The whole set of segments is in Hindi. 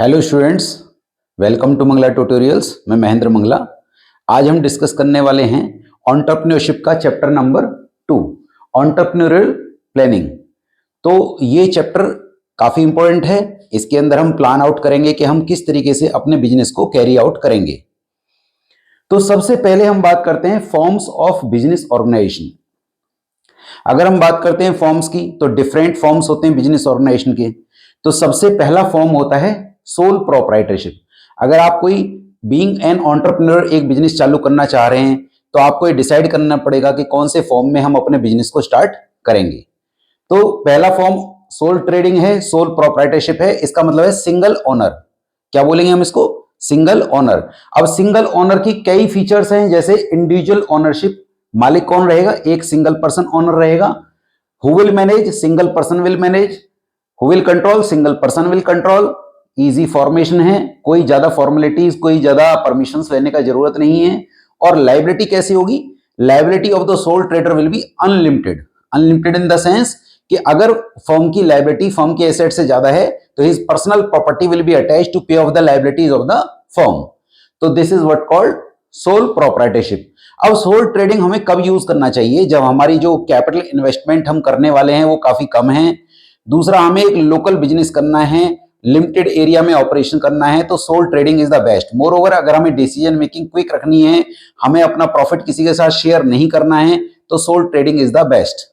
Hello students, welcome to Mangala tutorials. मैं महेंद्र मंगला। आज हम डिस्कस करने वाले हैं एंटरप्रेन्योरशिप का चैप्टर नंबर 2, एंटरप्रेन्योरियल प्लानिंग। तो ये चैप्टर काफ़ी इंपॉर्टेंट है। इसके अंदर हम प्लान आउट करेंगे कि हम किस तरीके से अपने बिजनेस को कैरी आउट करेंगे। तो सबसे पहले हम बात करते हैं फॉर्म्स ऑफ बिजनेस ऑर्गेनाइजेशन। अगर हम बात करते हैं फॉर्म्स की, तो डिफरेंट फॉर्म्स होते हैं बिजनेस ऑर्गेनाइजेशन के। तो सबसे पहला फॉर्म होता है सोल प्रोप्राइटरशिप। अगर आप कोई बीइंग एन एंटरप्रेन्योर एक बिजनेस चालू करना चाह रहे हैं, तो आपको ये डिसाइड करना पड़ेगा कि कौन से फॉर्म में हम अपने बिजनेस को स्टार्ट करेंगे। तो पहला फॉर्म सोल ट्रेडिंग है, सोल प्रोप्राइटरशिप है। इसका मतलब है सिंगल ओनर। क्या बोलेंगे हम इसको? Single owner. अब सिंगल ओनर की कई फीचर्स हैं, जैसे इंडिविजुअल ओनरशिप। मालिक कौन रहेगा? एक सिंगल पर्सन ओनर रहेगा। Who will manage? Single person will manage. Who will control? Single person will control. Easy formation है, कोई ज्यादा फॉर्मेलिटीज, कोई ज्यादा परमिशंस लेने का जरूरत नहीं है। और लाइबिलिटी कैसी होगी? Liability of the soul trader will be unlimited. Unlimited in the sense कि अगर फर्म की लाइबिलिटी फर्म के एसेट से ज्यादा है, तो his personal property will be attach to pay off the liabilities of the firm. तो this is what called sole proprietorship. अब सोल ट्रेडिंग हमें कब यूज करना चाहिए? जब हमारी जो कैपिटल इन्वेस्टमेंट हम करने वाले हैं वो काफी कम है। दूसरा, हमें एक लोकल बिजनेस करना है, लिमिटेड एरिया में ऑपरेशन करना है, तो sole trading is the best. Moreover, अगर हमें डिसीजन मेकिंग क्विक रखनी है, हमें अपना प्रॉफिट किसी के साथ शेयर नहीं करना है, तो sole trading is the best.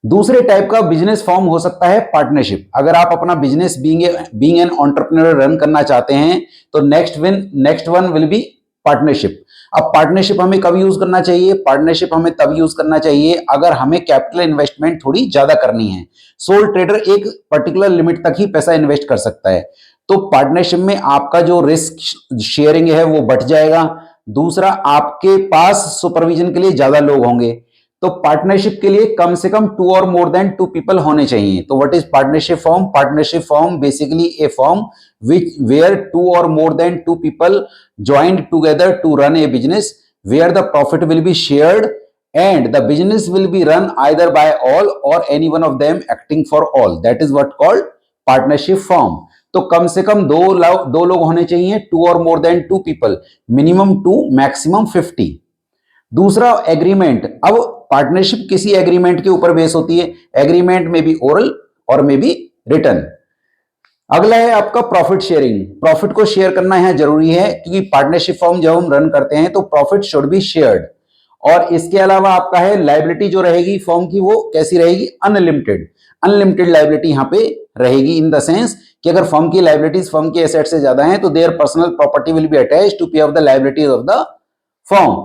दूसरे टाइप का बिजनेस फॉर्म हो सकता है पार्टनरशिप। अगर आप अपना business being an entrepreneur run करना चाहते हैं, तो next one will be partnership. अब पार्टनरशिप हमें कब यूज करना चाहिए? पार्टनरशिप हमें तब यूज करना चाहिए अगर हमें कैपिटल इन्वेस्टमेंट थोड़ी ज्यादा करनी है। सोल ट्रेडर एक पर्टिकुलर लिमिट तक ही पैसा इन्वेस्ट कर सकता है। तो पार्टनरशिप में आपका जो रिस्क शेयरिंग है वो बढ़ जाएगा। दूसरा, आपके पास सुपरविजन के लिए ज्यादा लोग होंगे। तो पार्टनरशिप के लिए कम से कम 2 और मोर देन 2 पीपल होने चाहिए। तो what is partnership form? Partnership form basically A form which where 2 or more than 2 people joined together to run a business, where the profit will be shared and the business will be run either by all or any one of them acting for all. That is what called partnership firm. तो कम से कम दो लोग होने चाहिए, 2 or more than 2 people, minimum 2, maximum 50। दूसरा, एग्रीमेंट। अब पार्टनरशिप किसी एग्रीमेंट के ऊपर बेस होती है। एग्रीमेंट में भी ओरल और में भी रिटन। अगला है आपका प्रॉफिट शेयरिंग। प्रॉफिट को शेयर करना यहाँ जरूरी है, क्योंकि पार्टनरशिप फॉर्म जब हम रन करते हैं तो प्रॉफिट शुड बी शेयर्ड। और इसके अलावा आपका है लाइबिलिटी जो रहेगी फॉर्म की, वो कैसी रहेगी? अनलिमिटेड। अनलिमिटेड लाइबिलिटी यहाँ पे रहेगी, इन द सेंस कि अगर फर्म की लाइबिलिटीज फर्म के एसेट से ज्यादा हैं, तो their personal property will be attached to pay off the liabilities of the firm.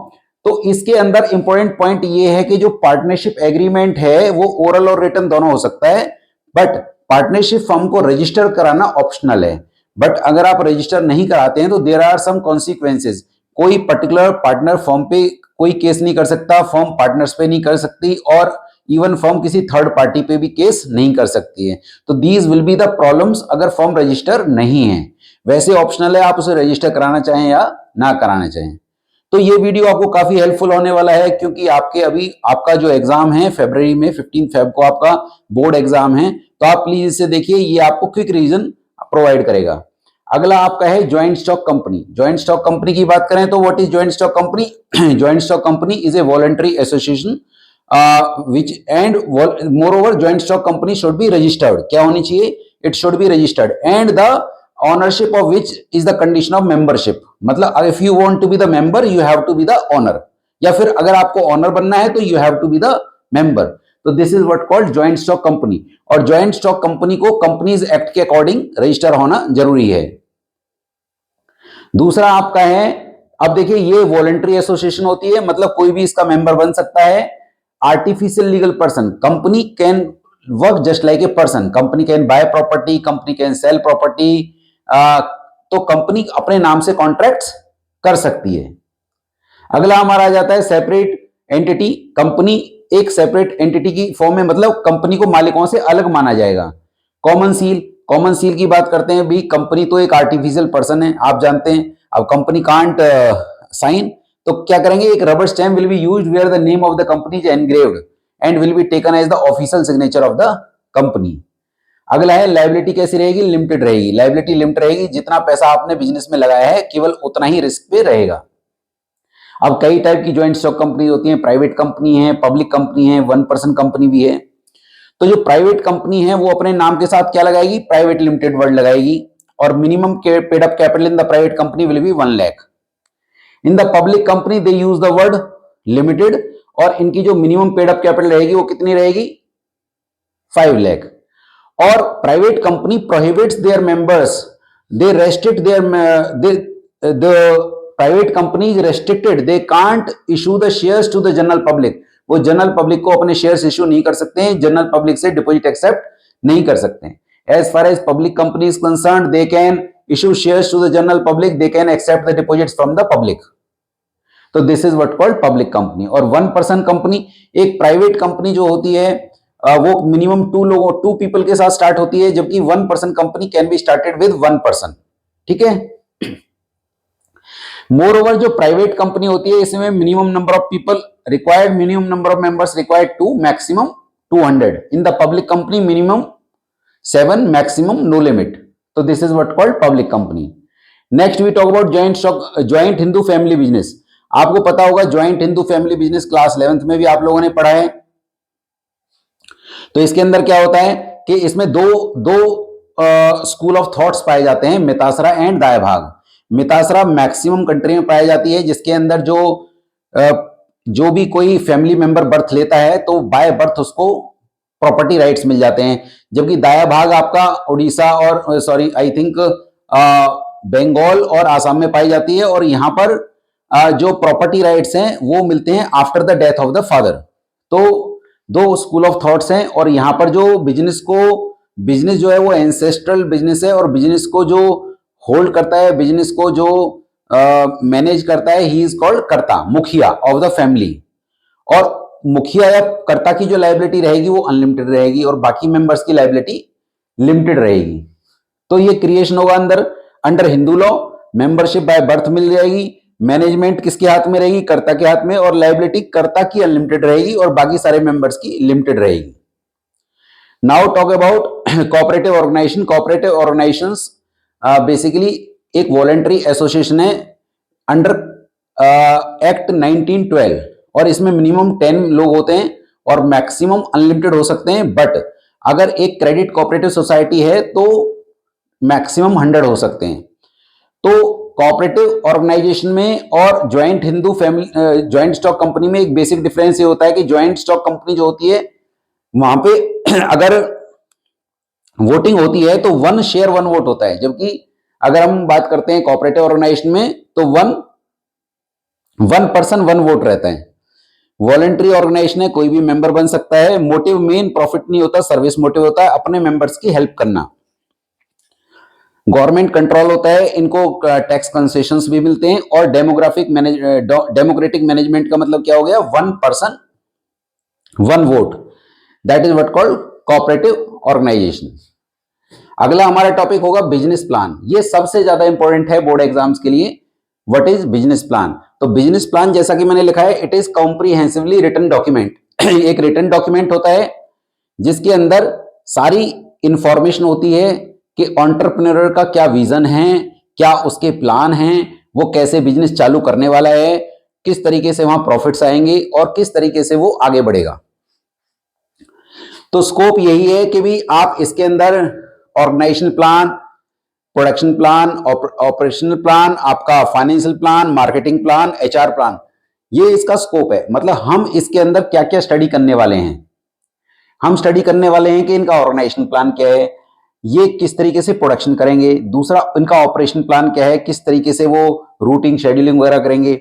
तो इसके अंदर इंपॉर्टेंट पॉइंट ये है कि जो पार्टनरशिप एग्रीमेंट है वो ओरल और रिटन दोनों हो सकता है, बट पार्टनरशिप फर्म को रजिस्टर कराना ऑप्शनल है। बट अगर आप रजिस्टर नहीं कराते हैं, तो देयर आर सम कॉन्सिक्वेंसेज। कोई पर्टिकुलर पार्टनर फर्म पे कोई केस नहीं कर सकता, फर्म पार्टनर्स पे नहीं कर सकती, और इवन फर्म किसी थर्ड पार्टी पे भी केस नहीं कर सकती है। तो these will be the problems अगर फर्म रजिस्टर नहीं है। वैसे ऑप्शनल है, आप उसे रजिस्टर कराना चाहें या ना कराना चाहें। तो ये वीडियो आपको काफी हेल्पफुल होने वाला है, क्योंकि आपका जो एग्जाम है फरवरी में 15 फेब को आपका बोर्ड एग्जाम है। तो आप प्लीज इसे देखिए, ये आपको क्विक रिवीजन प्रोवाइड करेगा। अगला आपका है joint stock company. Joint stock company की बात करें तो what is joint stock company? Joint stock company is a voluntary association which and moreover joint stock company should be registered। क्या होनी चाहिए? It should be registered and the ownership of which is the condition of membership। मतलब if you want to be the member you have to be the owner, या फिर अगर आपको ओनर बनना है तो you have to be the member। तो this is what called joint stock company. और ज्वाइंट स्टॉक कंपनी को कंपनीज एक्ट के अकॉर्डिंग रजिस्टर होना जरूरी है। दूसरा आपका है, अब देखिए ये वॉलंटरी एसोसिएशन होती है, मतलब कोई भी इसका मेंबर बन सकता है। Artificial legal person. Company can work just like a person. Company can buy property, company can sell property. तो कंपनी अपने नाम से कॉन्ट्रैक्ट्स कर सकती है। अगला हमारा आ जाता है सेपरेट एंटिटी। कंपनी एक सेपरेट एंटिटी की फॉर्म में, मतलब कंपनी को मालिकों से अलग माना जाएगा। Common seal. कॉमन सील की बात करते हैं भी, कंपनी तो एक आर्टिफिशियल पर्सन है, आप जानते हैं। अब कंपनी कांट साइन, तो क्या करेंगे? एक rubber stamp will be used where the name of the company is engraved and will be taken as the official signature of the company. अगला है लायबिलिटी कैसी रहेगी, लिमिटेड रहेगी। लायबिलिटी लिमिटेड रहेगी, जितना पैसा आपने बिजनेस में लगाया है केवल उतना ही रिस्क पे रहेगा। अब कई टाइप की ज्वाइंट स्टॉक कंपनी होती हैं, प्राइवेट कंपनी है, पब्लिक कंपनी है, 1% कंपनी भी है। तो जो प्राइवेट कंपनी है वो अपने नाम के साथ क्या लगाएगी, प्राइवेट लिमिटेड वर्ड लगाएगी, और minimum paid up capital in the private company will be 1 lakh. In the public company they use the word limited, और इनकी जो मिनिमम पेड अप कैपिटल रहेगी वो कितनी रहेगी, 5 लाख। और private company prohibits their members, they restrict their the private company is restricted, they can't issue the shares to the general public. वो जनरल पब्लिक को अपने शेयर्स इशू नहीं कर सकते हैं, जनरल पब्लिक से डिपॉजिट एक्सेप्ट नहीं कर सकते हैं। As far as public company is concerned, they can issue shares to the general public, they can accept the deposits from the public. तो this is what called public company. और 1% कंपनी, एक प्राइवेट कंपनी जो होती है वो मिनिमम 2 पीपल के साथ स्टार्ट होती है, जबकि 1% company can be started with 1 person. ठीक है। मोर ओवर जो प्राइवेट कंपनी होती है इसमें minimum number of people required, minimum number of members required 2, maximum 200। In the public company minimum 7, maximum no limit. तो this is what called public company. Next we talk about joint Hindu family business. आपको पता होगा joint Hindu family business class 11th में भी आप लोगों ने पढ़ा है। तो इसके अंदर क्या होता है कि इसमें दो स्कूल ऑफ थॉट्स पाए जाते हैं, मितासरा एंड दायभाग। मितासरा मैक्सिमम कंट्री में पाई जाती है, जिसके अंदर जो भी कोई फैमिली मेंबर बर्थ लेता है तो बाय बर्थ उसको प्रॉपर्टी राइट्स मिल जाते हैं। जबकि दाया भाग आपका उड़ीसा और आई थिंक बंगाल और आसाम में पाई जाती है, और यहां पर जो प्रॉपर्टी राइट्स हैं वो मिलते हैं after the death of the father. तो दो स्कूल ऑफ थॉट्स हैं, और यहां पर जो बिजनेस जो है वो एंसेस्ट्रल बिजनेस है, और बिजनेस को जो होल्ड करता है, बिजनेस को जो मैनेज करता है, ही इज कॉल्ड कर्ता, मुखिया ऑफ द फैमिली। और मुखिया या कर्ता की जो लायबिलिटी रहेगी वो अनलिमिटेड रहेगी, और बाकी मेंबर्स की लायबिलिटी लिमिटेड रहेगी। तो ये क्रिएशन होगा under Hindu law. Membership by birth मिल जाएगी, मैनेजमेंट किसके हाथ में रहेगी, कर्ता के हाथ में, और लायबिलिटी कर्ता की अनलिमिटेड रहेगी और बाकी सारे मेंबर्स की लिमिटेड रहेगी। Now talk about cooperative organisation. Cooperative organisations basically एक वॉलंटरी एसोसिएशन है अंडर एक्ट 1912, और इसमें मिनिमम 10 लोग होते हैं और मैक्सिमम अनलिमिटेड हो सकते हैं। बट अगर एक क्रेडिट कोऑपरेटिव सोसाइटी है तो मैक्सिमम 100 हो सकते हैं। तो कोऑपरेटिव ऑर्गेनाइजेशन में और ज्वाइंट स्टॉक कंपनी में एक बेसिक डिफरेंस ये होता है कि ज्वाइंट स्टॉक कंपनी जो होती है वहां पे अगर वोटिंग होती है तो 1 शेयर 1 वोट होता है, जबकि अगर हम बात करते हैं कोऑपरेटिव ऑर्गेनाइजेशन में तो 1 पर्सन 1 वोट रहता है। वॉलंटरी ऑर्गेनाइजेशन है, कोई भी मेंबर बन सकता है। मोटिव मेन प्रॉफिट नहीं होता, सर्विस मोटिव होता है, अपने मेंबर्स की हेल्प करना। गवर्नमेंट कंट्रोल होता है, इनको टैक्स कंसेशंस भी मिलते हैं। और डेमोक्रेटिक मैनेजमेंट का मतलब क्या हो गया, 1 person 1 vote, that is what called cooperative organisation. अगला हमारा टॉपिक होगा बिजनेस प्लान। ये सबसे ज्यादा इंपॉर्टेंट है बोर्ड एग्जाम्स के लिए। What is business plan? तो बिजनेस प्लान जैसा कि मैंने लिखा है, it is comprehensively written document. एक रिटन डॉक्यूमेंट होता है जिसके अंदर सारी इंफॉर्मेशन होती है कि एंटरप्रेन्योर का क्या विजन है, क्या उसके प्लान हैं, वो कैसे बिजनेस चालू करने वाला है, किस तरीके से वहां प्रॉफिट्स आएंगे और किस तरीके से वो आगे बढ़ेगा। तो स्कोप यही है कि भी आप इसके अंदर organization plan, production plan, operational plan, आपका financial plan, marketing plan, HR plan, ये इसका स्कोप है। मतलब हम इसके अंदर क्या क्या स्टडी करने वाले हैं। हम स्टडी करने वाले हैं कि इनका ऑर्गेनाइजेशन प्लान क्या है, ये किस तरीके से प्रोडक्शन करेंगे। दूसरा, इनका ऑपरेशन प्लान क्या है, किस तरीके से वो रूटिंग शेड्यूलिंग वगैरह करेंगे।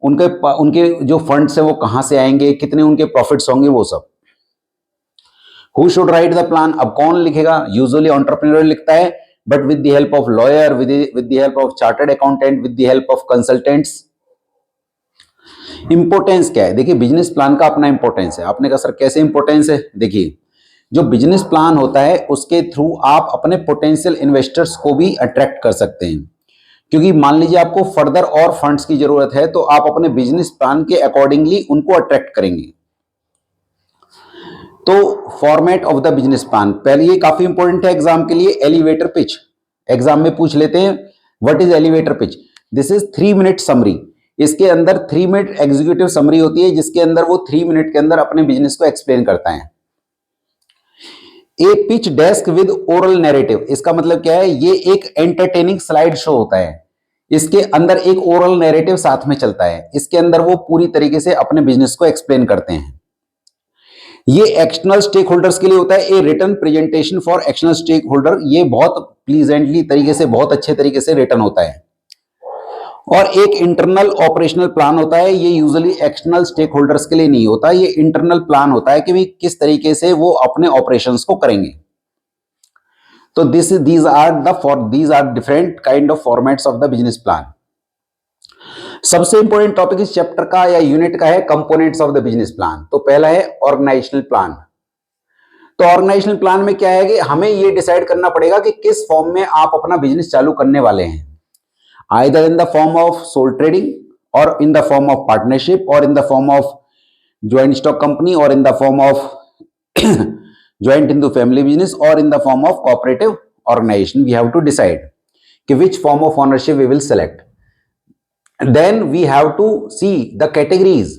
उनके जो फंड्स है वो कहां से आएंगे, कितने उनके प्रॉफिट्स होंगे, वो सब। Who should write the plan? अब कौन लिखेगा? यूजुअली एंटरप्रेन्योर लिखता है, but with the help of lawyer, with the help of chartered accountant, with the help of consultants. Importance क्या है? देखिए, बिजनेस प्लान का अपना इंपोर्टेंस है। आपने कहा सर कैसे इंपोर्टेंस है? देखिए, जो बिजनेस प्लान होता है उसके थ्रू आप अपने पोटेंशियल इन्वेस्टर्स को भी अट्रैक्ट कर सकते हैं। क्योंकि मान लीजिए आपको फर्दर और फंड्स की जरूरत है, तो आप अपने बिजनेस प्लान के अकॉर्डिंगली उनको अट्रैक्ट करेंगे। तो format of the business plan, पहले ये काफी इंपॉर्टेंट है एग्जाम के लिए, एलिवेटर पिच एग्जाम में पूछ लेते हैं, what is elevator pitch. This is 3 minute summary, इसके अंदर 3 मिनट एग्जीक्यूटिव समरी होती है जिसके अंदर वो 3 मिनट के अंदर अपने बिजनेस को एक्सप्लेन करता है। A pitch deck with oral narrative, इसका मतलब क्या है, ये एक एंटरटेनिंग स्लाइड शो होता है, इसके अंदर एक ओरल नैरेटिव साथ में चलता है, इसके अंदर वो पूरी तरीके से अपने बिजनेस को एक्सप्लेन करते हैं। ये एक्सटर्नल स्टेक होल्डर्स के लिए होता है, a written presentation for external stakeholder, ये बहुत प्लीजेंटली तरीके से, बहुत अच्छे तरीके से रिटन होता है। और एक इंटरनल ऑपरेशनल प्लान होता है, ये यूजुअली एक्सटर्नल स्टेक होल्डर्स के लिए नहीं होता, ये इंटरनल प्लान होता है कि भाई किस तरीके से वो अपने ऑपरेशंस को करेंगे। तो these are different kind of formats of the business plan। सबसे इंपॉर्टेंट टॉपिक इस चैप्टर का या यूनिट का है components of the business plan. तो पहला है ऑर्गेनाइजेशनल प्लान। तो ऑर्गेनाइजेशनल प्लान में क्या है कि हमें ये डिसाइड करना पड़ेगा कि किस फॉर्म में आप अपना बिजनेस चालू करने वाले हैं, either in the form of sole trading और in the form of partnership और in the form of joint stock company और in the form of joint Hindu family business और in the form of cooperative organization. We have to decide कि which form of ownership we will select. Then we have to see the categories.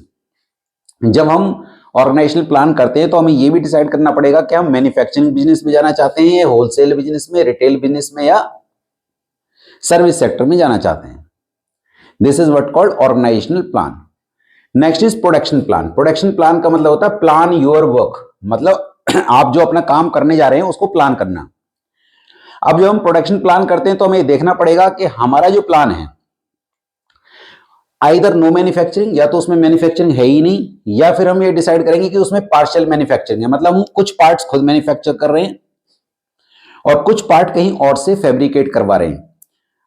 जब हम ऑर्गेनाइजेशनल प्लान करते हैं तो हमें यह भी डिसाइड करना पड़ेगा कि हम मैन्युफैक्चरिंग बिजनेस में जाना चाहते हैं, होलसेल बिजनेस में, रिटेल बिजनेस में या सर्विस सेक्टर में जाना चाहते हैं। This is what called organisational plan. Next is production plan. Production plan का मतलब होता है प्लान योर वर्क, मतलब आप जो अपना काम करने जा रहे हैं उसको प्लान करना। अब जब हम प्रोडक्शन प्लान करते हैं तो हमें देखना पड़ेगा कि हमारा जो प्लान है आइदर नो मैन्युफैक्चरिंग, या तो उसमें मैन्युफैक्चरिंग है ही नहीं, या फिर हम ये डिसाइड करेंगे कि उसमें पार्शियल मैन्युफैक्चरिंग है, मतलब हम कुछ पार्ट्स खुद मैन्युफैक्चर कर रहे हैं और कुछ पार्ट कहीं और से फैब्रिकेट करवा रहे हैं,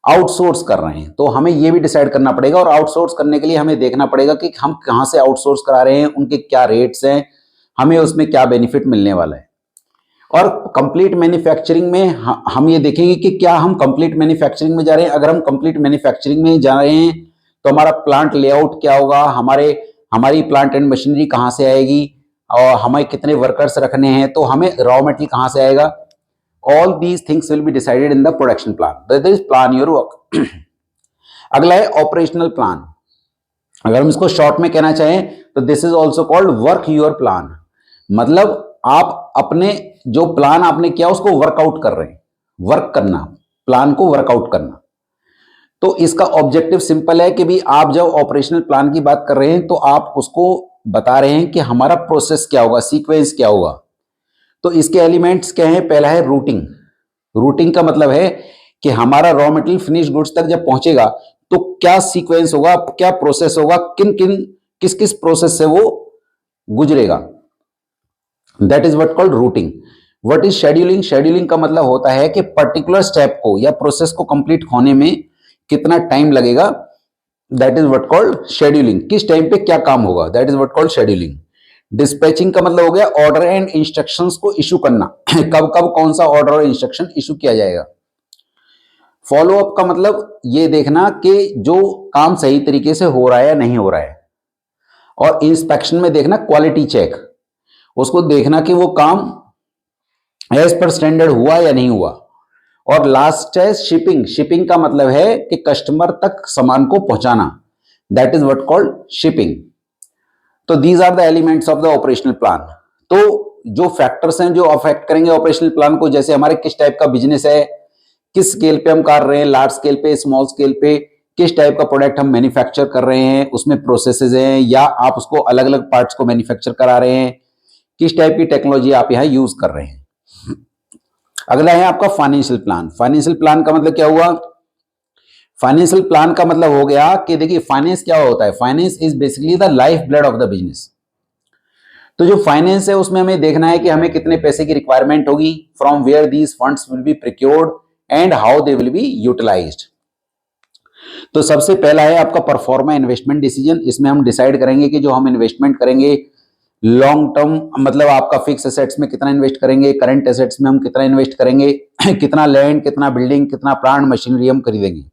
आउटसोर्स कर रहे हैं। तो हमें ये भी डिसाइड करना पड़ेगा और आउटसोर्स करने के लिए हमें देखना पड़ेगा कि हम कहां से आउटसोर्स करा रहे हैं, उनके क्या रेट्स हैं, हमें उसमें क्या बेनिफिट मिलने वाला है। और कंप्लीट मैन्युफैक्चरिंग में हम ये देखेंगे कि क्या हम कंप्लीट मैन्युफैक्चरिंग में जा रहे हैं। अगर हम कंप्लीट मैन्युफैक्चरिंग में जा रहे हैं तो हमारा प्लांट लेआउट क्या होगा, हमारी प्लांट एंड मशीनरी कहां से आएगी और हमें कितने वर्कर्स रखने हैं, तो हमें रॉ मटेरियल कहां से आएगा। All these things will be decided in the production plan. That is plan your work. अगला है ऑपरेशनल प्लान। अगर हम इसको शॉर्ट में कहना चाहें तो this is also called work your plan, मतलब आप अपने जो प्लान आपने किया उसको वर्कआउट कर रहे हैं, वर्क करना, प्लान को वर्कआउट करना। तो इसका ऑब्जेक्टिव सिंपल है कि भी आप जब ऑपरेशनल प्लान की बात कर रहे हैं तो आप उसको बता रहे हैं कि हमारा प्रोसेस क्या होगा, सीक्वेंस क्या होगा। तो इसके एलिमेंट्स क्या हैं, पहला है रूटिंग। रूटिंग का मतलब है कि हमारा रॉ मटेरियल फिनिश गुड्स तक जब पहुंचेगा तो क्या सीक्वेंस होगा, क्या प्रोसेस होगा, किस किस प्रोसेस से वो गुजरेगा। That is what called routing. What is scheduling. Scheduling का मतलब होता है कि पर्टिकुलर स्टेप को या प्रोसेस को कंप्लीट होने में कितना टाइम लगेगा, that is what called scheduling. किस टाइम पे क्या काम होगा, that is what called scheduling. Dispatching का मतलब हो गया ऑर्डर एंड इंस्ट्रक्शंस को इशू करना कब कब कौन सा ऑर्डर और इंस्ट्रक्शन इशू किया जाएगा। फॉलो अप का मतलब ये देखना कि जो काम सही तरीके से हो रहा है या नहीं हो रहा है। और इंस्पेक्शन में देखना क्वालिटी चेक, उसको देखना कि वो काम एज पर स्टैंडर्ड हुआ या नहीं हुआ। और लास्ट है शिपिंग। शिपिंग का मतलब है कि कस्टमर तक सामान को पहुंचाना, that is what called shipping. तो these are the elements of the operational plan. तो जो फैक्टर्स हैं जो अफेक्ट करेंगे ऑपरेशनल प्लान को, जैसे हमारे किस टाइप का बिजनेस है, किस स्केल पे हम कर रहे हैं, लार्ज स्केल पे, स्मॉल स्केल पे, किस टाइप का प्रोडक्ट हम मैन्युफैक्चर कर रहे हैं, उसमें प्रोसेसेस हैं या आप उसको अलग अलग पार्ट्स को मैन्युफैक्चर करा रहे हैं, किस टाइप की टेक्नोलॉजी आप यहाँ यूज कर रहे हैं। अगला है आपका फाइनेंशियल प्लान। फाइनेंशियल प्लान का मतलब क्या हुआ, फाइनेंशियल प्लान का मतलब हो गया कि देखिए फाइनेंस क्या होता है, finance is basically the life blood of the business. तो जो फाइनेंस है उसमें हमें देखना है कि हमें कितने पैसे की रिक्वायरमेंट होगी, from where these funds will be procured and how they will be utilised. तो सबसे पहला है आपका परफॉर्मा इन्वेस्टमेंट डिसीजन। इसमें हम डिसाइड करेंगे कि जो हम इन्वेस्टमेंट करेंगे लॉन्ग टर्म, मतलब आपका फिक्स एसेट्स में कितना इन्वेस्ट करेंगे, करंट एसेट्स में हम कितना इन्वेस्ट करेंगे, कितना लैंड, कितना बिल्डिंग, कितना प्लांट मशीनरी हम खरीदेंगे।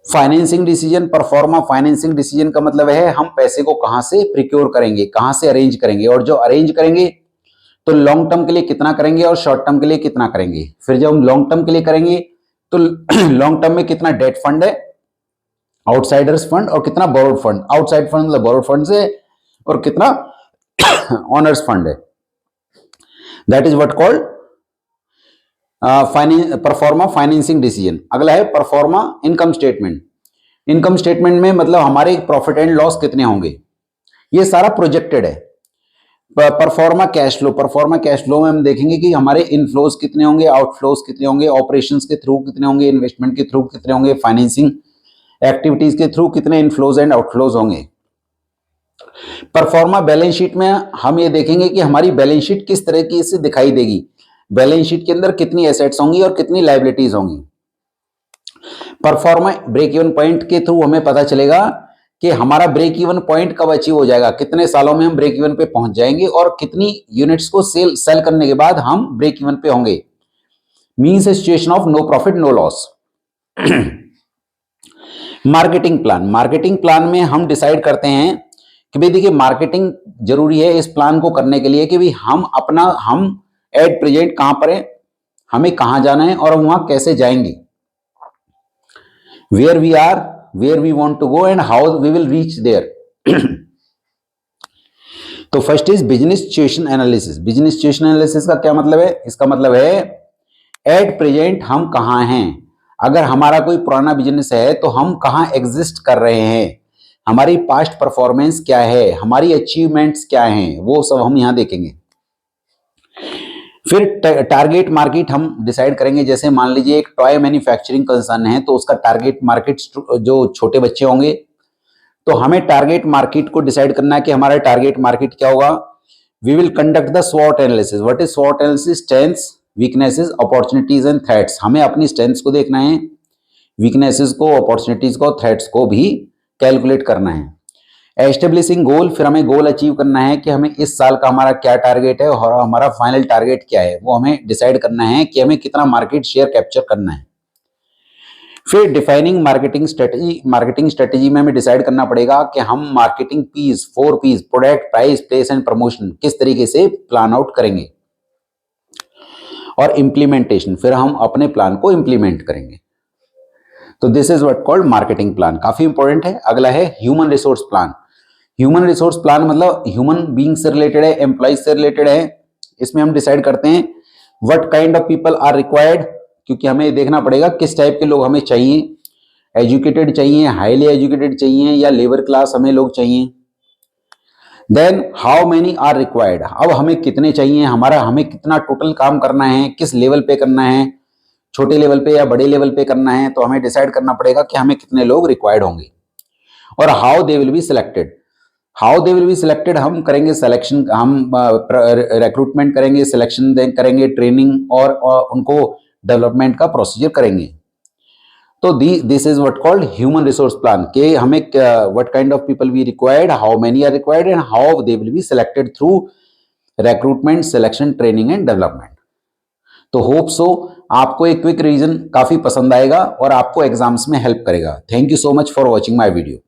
Financing decision, pro forma financing decision का मतलब है हम पैसे को कहां से प्रिक्योर करेंगे, कहां से अरेंज करेंगे, और जो अरेंज करेंगे तो लॉन्ग टर्म के लिए कितना करेंगे और शॉर्ट टर्म के लिए कितना करेंगे। फिर जब हम लॉन्ग टर्म के लिए करेंगे तो लॉन्ग टर्म में कितना डेट फंड है, आउटसाइडर्स फंड, और कितना बोरोड फंड, आउटसाइड फंड मतलब बोरोड फंड से, और कितना ऑनर्स फंड है। That is what called pro forma financing decision. अगला है pro forma income statement. Income statement में मतलब हमारे प्रॉफिट एंड लॉस कितने होंगे, ये सारा प्रोजेक्टेड है। Pro forma cash flow, pro forma cash flow में हम देखेंगे कि हमारे इनफ्लोज कितने होंगे, आउटफ्लोज कितने होंगे, ऑपरेशंस के थ्रू कितने होंगे, इन्वेस्टमेंट के थ्रू कितने होंगे, फाइनेंसिंग एक्टिविटीज के थ्रू कितने इनफ्लोज एंड आउटफ्लोज होंगे। परफॉर्मा बैलेंस शीट में हम ये देखेंगे कि हमारी बैलेंस शीट किस तरह की से दिखाई देगी, बैलेंस शीट के अंदर कितनी एसेट्स होंगी और कितनी लायबिलिटीज होंगी। परफॉर्मा ब्रेक इवन पॉइंट के थ्रू हमें पता चलेगा कि हमारा ब्रेक इवन पॉइंट कब अचीव हो जाएगा, कितने सालों में हम ब्रेक इवन पे पहुंच जाएंगे और कितनी यूनिट्स को सेल करने के बाद हम ब्रेक इवन पे होंगे। Means situation of no profit no loss. Marketing plan, marketing plan में हम डिसाइड करते हैं कि भाई देखिए मार्केटिंग जरूरी है इस प्लान को करने के लिए कि भाई हम एट प्रेजेंट कहां पर है, हमें कहां जाना है और वहां कैसे जाएंगे, where we are, where we want to go and how we will reach there. तो first is business situation analysis. Business situation analysis का क्या मतलब है, इसका मतलब है एट प्रेजेंट हम कहां हैं, अगर हमारा कोई पुराना बिजनेस है तो हम कहां एग्जिस्ट कर रहे हैं, हमारी पास्ट परफॉर्मेंस क्या है, हमारी अचीवमेंट्स क्या हैं, वो सब हम यहां देखेंगे। फिर टारगेट मार्केट हम डिसाइड करेंगे। जैसे मान लीजिए एक टॉय मैन्युफैक्चरिंग कंसर्न है तो उसका टारगेट मार्केट जो छोटे बच्चे होंगे, तो हमें टारगेट मार्केट को डिसाइड करना है कि हमारा टारगेट मार्केट क्या होगा। वी विल कंडक्ट द स्वॉट एनालिसिस। व्हाट इज स्वॉट analysis? Strengths, weaknesses, opportunities and threats. हमें अपनी स्ट्रेंथ्स को देखना है, वीकनेसेस को, अपॉर्चुनिटीज को, थ्रेट्स को भी कैलकुलेट करना है। एस्टेब्लिशिंग गोल, फिर हमें गोल अचीव करना है कि हमें इस साल का हमारा क्या टारगेट है और हमारा फाइनल टारगेट क्या है, वो हमें डिसाइड करना है कि हमें कितना मार्केट शेयर कैप्चर करना है। फिर defining marketing strategy, marketing strategy में हमें डिसाइड करना पड़ेगा कि हम marketing Ps, 4 Ps, product, price, place and promotion, किस तरीके से प्लान आउट करेंगे। और इम्प्लीमेंटेशन, फिर हम अपने प्लान को इम्प्लीमेंट करेंगे। तो this is what called marketing plan, काफी इंपॉर्टेंट है। अगला है human resource plan. Human resource plan मतलब ह्यूमन बीइंग से रिलेटेड है, एम्प्लॉइज से रिलेटेड है। इसमें हम डिसाइड करते हैं what kind of people are required, क्योंकि हमें देखना पड़ेगा किस टाइप के लोग हमें चाहिए, एजुकेटेड चाहिए, हाईली एजुकेटेड चाहिए, या लेबर क्लास हमें लोग चाहिए। Then how many are required, अब हमें कितने चाहिए, हमें कितना टोटल काम करना है, किस लेवल पे करना है, छोटे लेवल पे या बड़े लेवल पे करना है, तो हमें डिसाइड करना पड़ेगा कि हमें कितने लोग रिक्वायर्ड होंगे। और how they will be selected, how they will be selected, हम करेंगे सिलेक्शन, हम रिक्रूटमेंट करेंगे, सिलेक्शन करेंगे, ट्रेनिंग और उनको डेवलपमेंट का प्रोसीजर करेंगे। तो this is what called human resource plan, कि हमें what kind of people we required, how many are required and how they will be selected through recruitment, selection, training and development. तो होप सो आपको एक क्विक रिवीजन काफी पसंद आएगा और आपको एग्जाम्स में हेल्प करेगा। Thank you so much for watching my video.